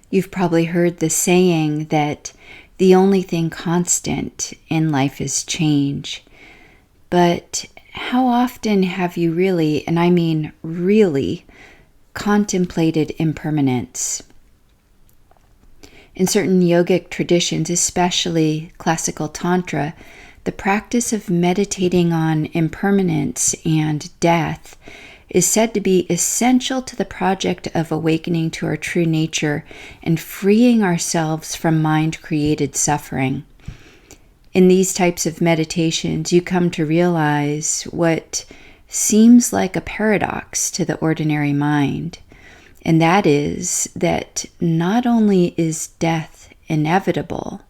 You've probably heard the saying that the only thing constant in life is change. But how often have you really, and I mean really, contemplated impermanence? In certain yogic traditions, especially classical tantra, the practice of meditating on impermanence and death is said to be essential to the project of awakening to our true nature and freeing ourselves from mind-created suffering. In these types of meditations, you come to realize what seems like a paradox to the ordinary mind, and that is that not only is death inevitable,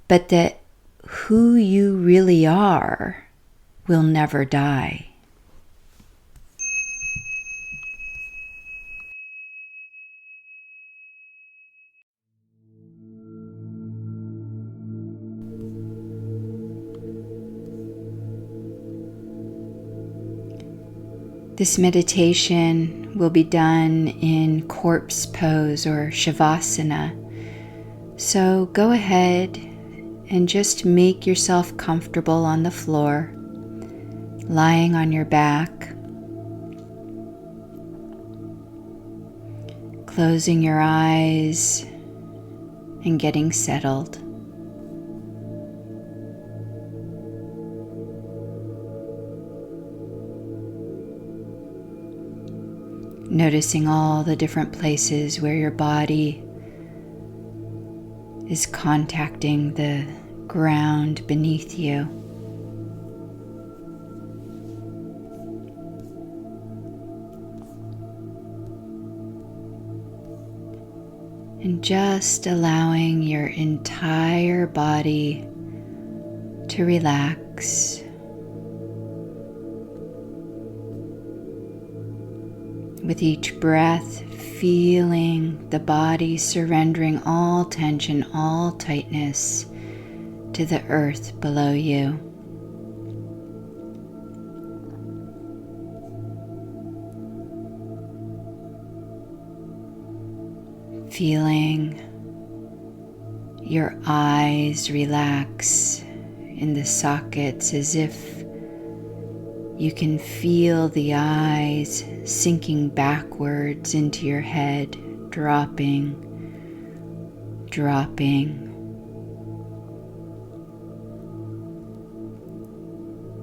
but that who you really are will never die. This meditation will be done in corpse pose or shavasana. So go ahead and just make yourself comfortable on the floor, lying on your back, closing your eyes and getting settled. Noticing all the different places where your body is contacting the ground beneath you. And just allowing your entire body to relax. With each breath, feeling the body surrendering all tension, all tightness to the earth below you. Feeling your eyes relax in the sockets as if you can feel the eyes sinking backwards into your head, dropping,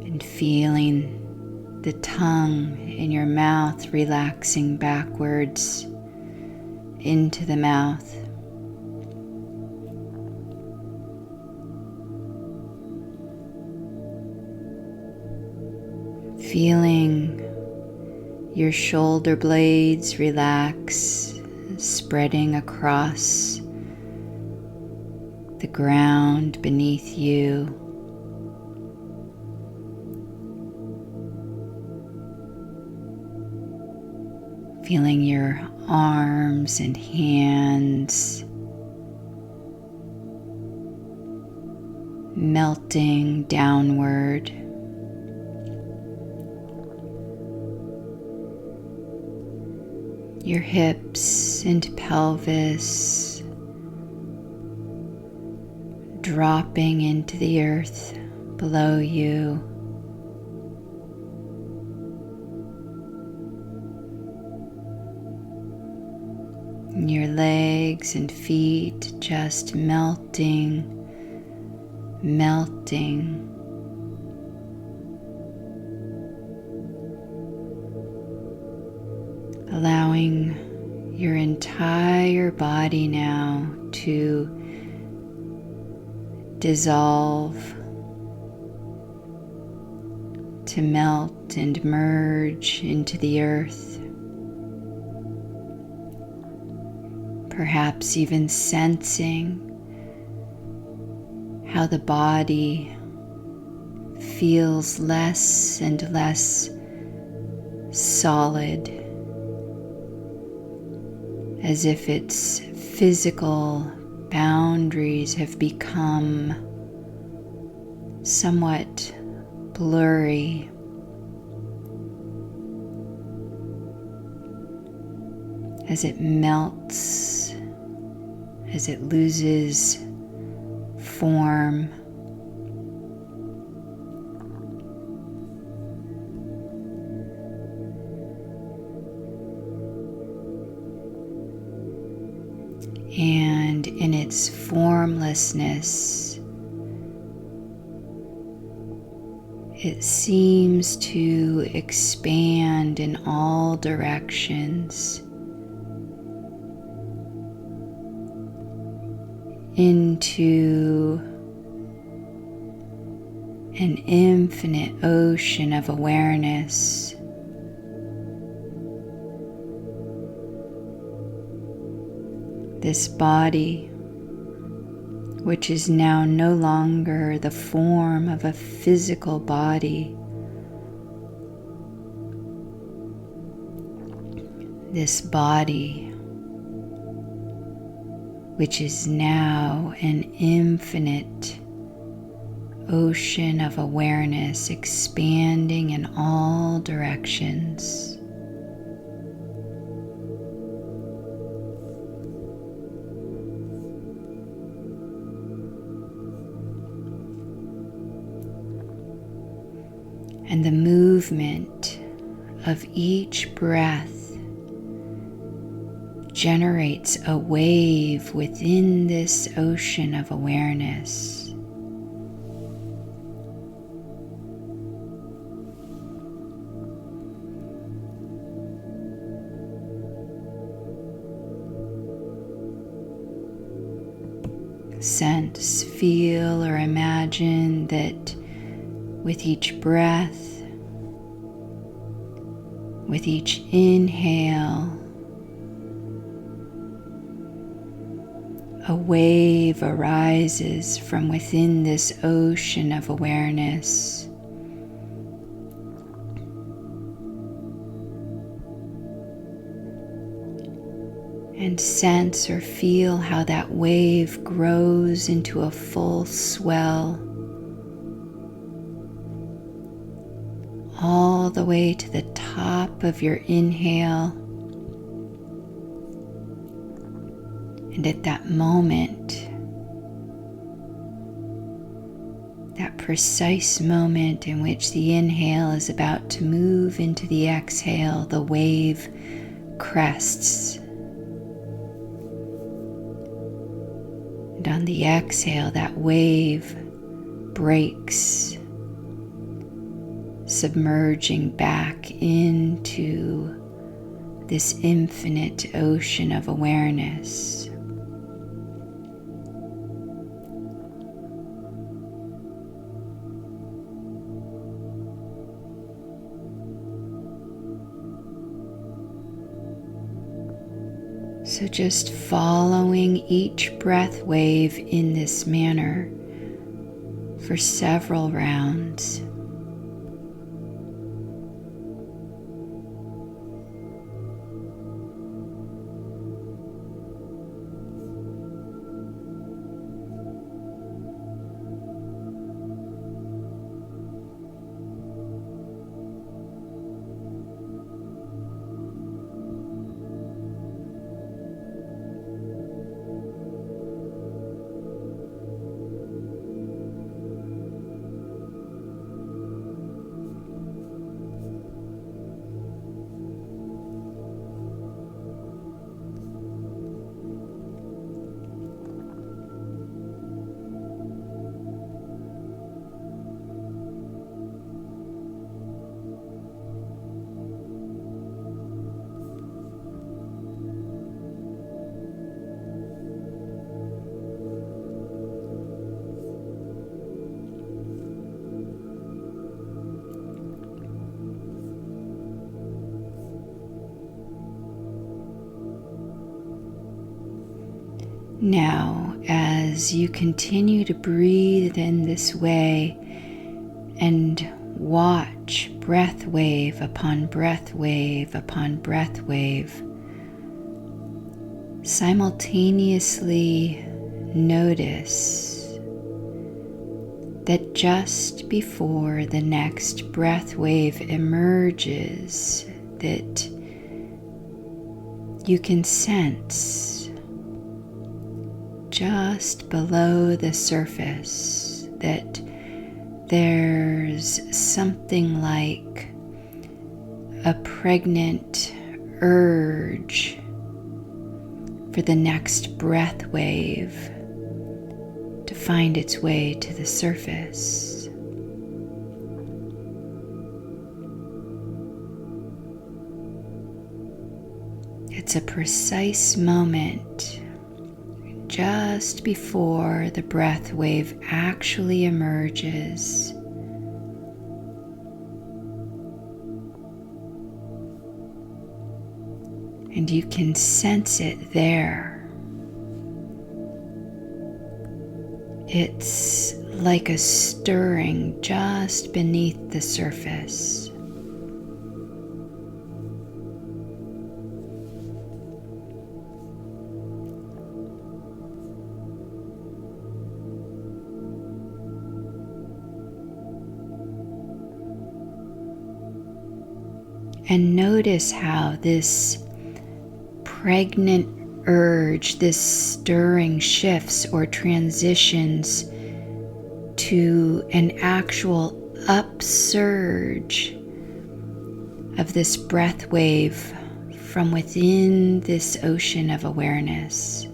and feeling the tongue in your mouth relaxing backwards into the mouth. Feeling your shoulder blades relax, spreading across the ground beneath you. Feeling your arms and hands melting downward. Your hips and pelvis dropping into the earth below you. And your legs and feet just melting. Allowing your entire body now to dissolve, to melt and merge into the earth. Perhaps even sensing how the body feels less and less solid, as if its physical boundaries have become somewhat blurry. As it melts as it loses form. And in its formlessness, it seems to expand in all directions into an infinite ocean of awareness. This body, which is now no longer the form of a physical body, this body, which is now an infinite ocean of awareness expanding in all directions. And the movement of each breath generates a wave within this ocean of awareness. Sense, feel, or imagine that with each breath, with each inhale, a wave arises from within this ocean of awareness. And sense or feel how that wave grows into a full swell, all the way to the top of your inhale. And at that moment, that precise moment in which the inhale is about to move into the exhale, the wave crests. And on the exhale, that wave breaks, submerging back into this infinite ocean of awareness. So just following each breath wave in this manner for several rounds. Now, as you continue to breathe in this way and watch breath wave upon breath wave upon breath wave, simultaneously notice that just before the next breath wave emerges, that you can sense just below the surface, that there's something like a pregnant urge for the next breath wave to find its way to the surface. It's a precise moment just before the breath wave actually emerges. And you can sense it there. It's like a stirring just beneath the surface. And notice how this pregnant urge, this stirring shifts or transitions to an actual upsurge of this breath wave from within this ocean of awareness.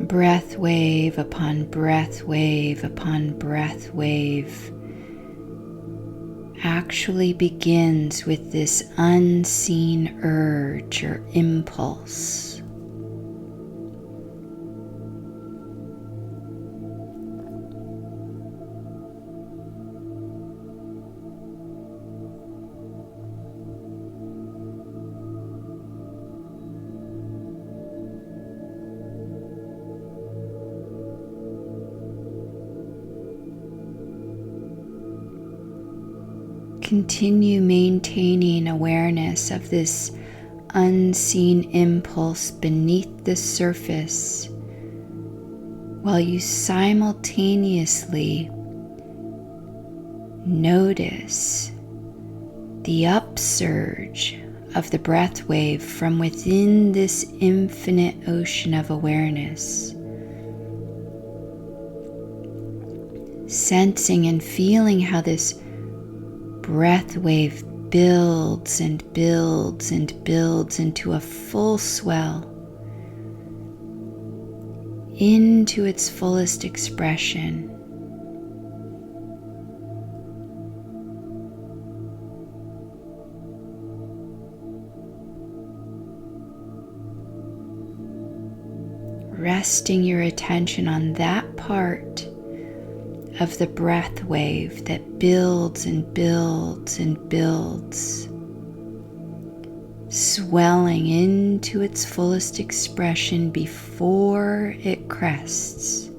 Breath wave upon breath wave upon breath wave actually begins with this unseen urge or impulse. Continue maintaining awareness of this unseen impulse beneath the surface while you simultaneously notice the upsurge of the breath wave from within this infinite ocean of awareness. Sensing and feeling how this breath wave builds and builds and builds into a full swell, into its fullest expression. Resting your attention on that part of the breath wave that builds and builds and builds, swelling into its fullest expression before it crests.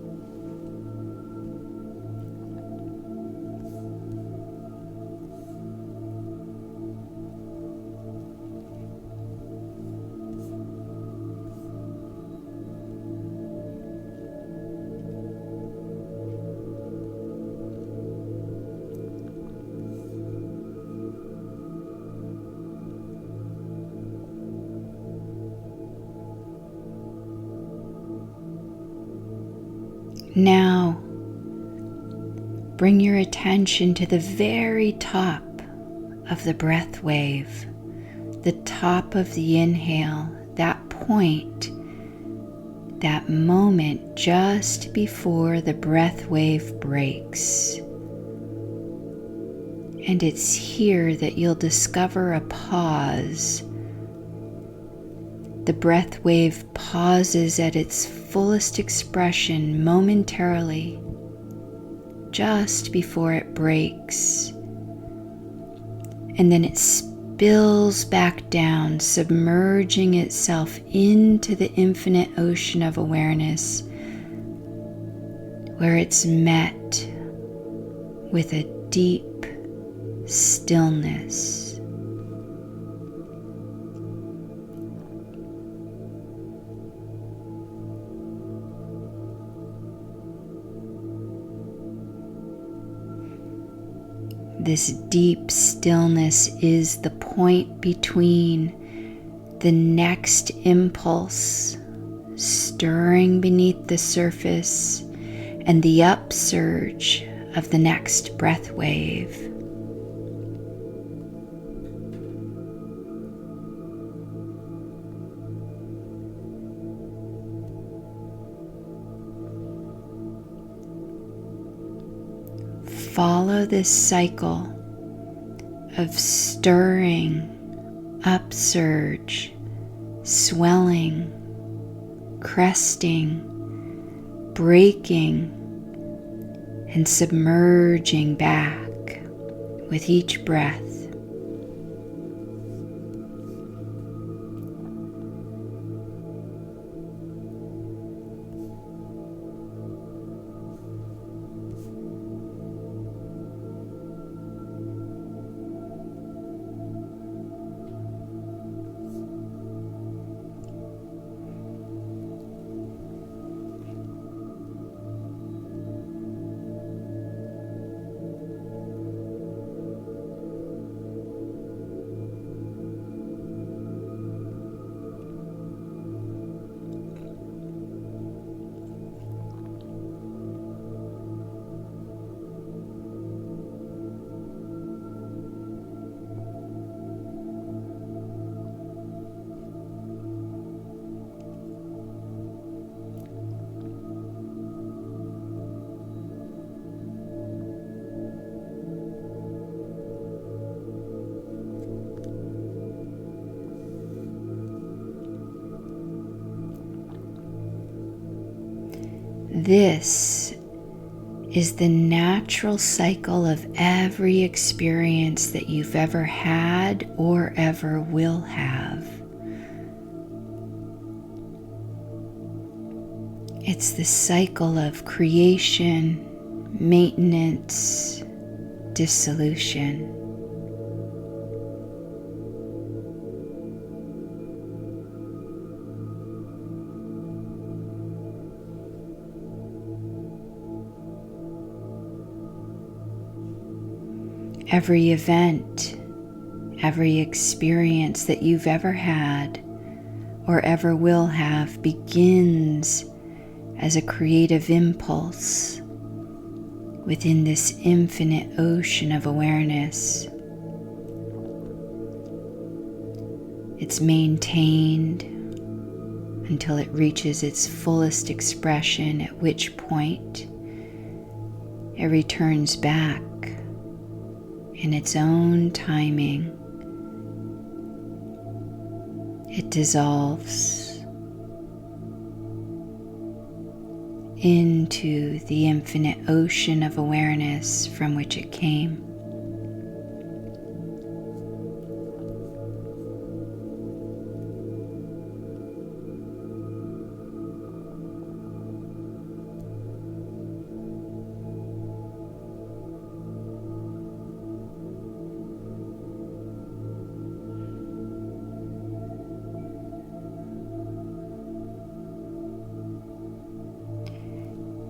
Now, bring your attention to the very top of the breath wave, the top of the inhale, that point, that moment just before the breath wave breaks. And it's here that you'll discover a pause. The breath wave pauses at its fullest expression momentarily, just before it breaks. And then it spills back down, submerging itself into the infinite ocean of awareness, where it's met with a deep stillness. This deep stillness is the point between the next impulse stirring beneath the surface and the upsurge of the next breath wave. Follow this cycle of stirring, upsurge, swelling, cresting, breaking, and submerging back with each breath. This is the natural cycle of every experience that you've ever had or ever will have. It's the cycle of creation, maintenance, dissolution. Every event, every experience that you've ever had or ever will have begins as a creative impulse within this infinite ocean of awareness. It's maintained until it reaches its fullest expression, at which point it returns back in its own timing. It dissolves into the infinite ocean of awareness from which it came.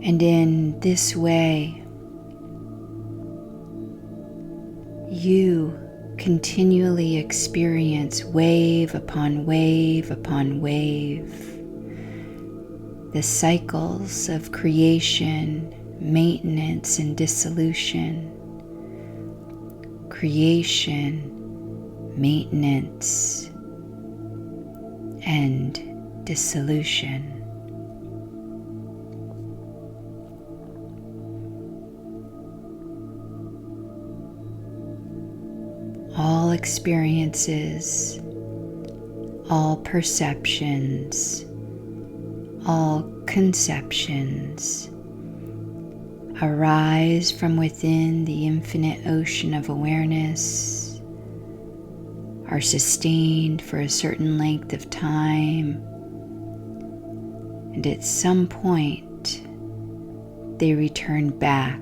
And in this way, you continually experience wave upon wave upon wave, the cycles of creation, maintenance, and dissolution. Creation, maintenance, and dissolution. All experiences, all perceptions, all conceptions arise from within the infinite ocean of awareness, are sustained for a certain length of time, and at some point they return back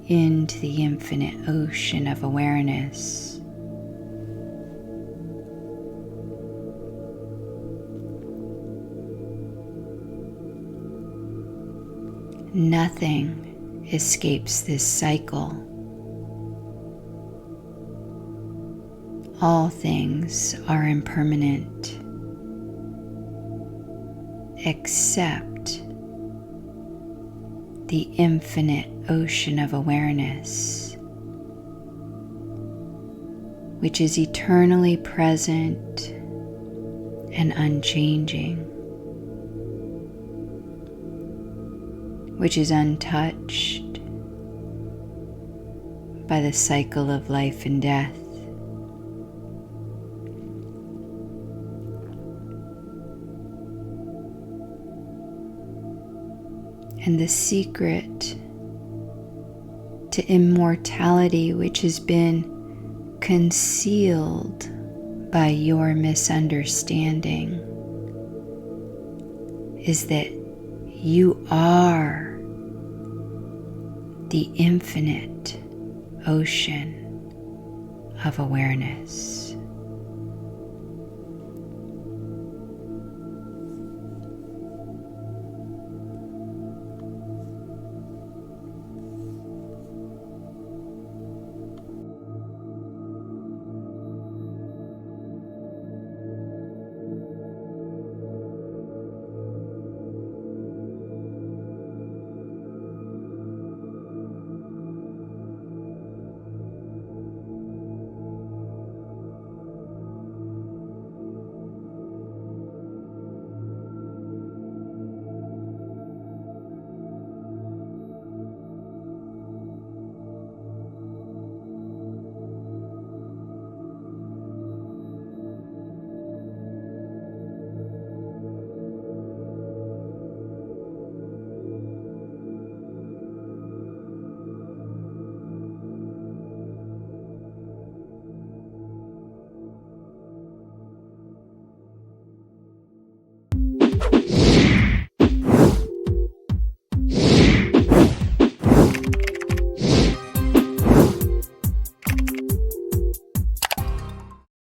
into the infinite ocean of awareness. Nothing escapes this cycle. all things are impermanent except the infinite ocean of awareness, which is eternally present and unchanging, which is untouched by the cycle of life and death. And the secret to immortality, which has been concealed by your misunderstanding, is that you are the infinite ocean of awareness.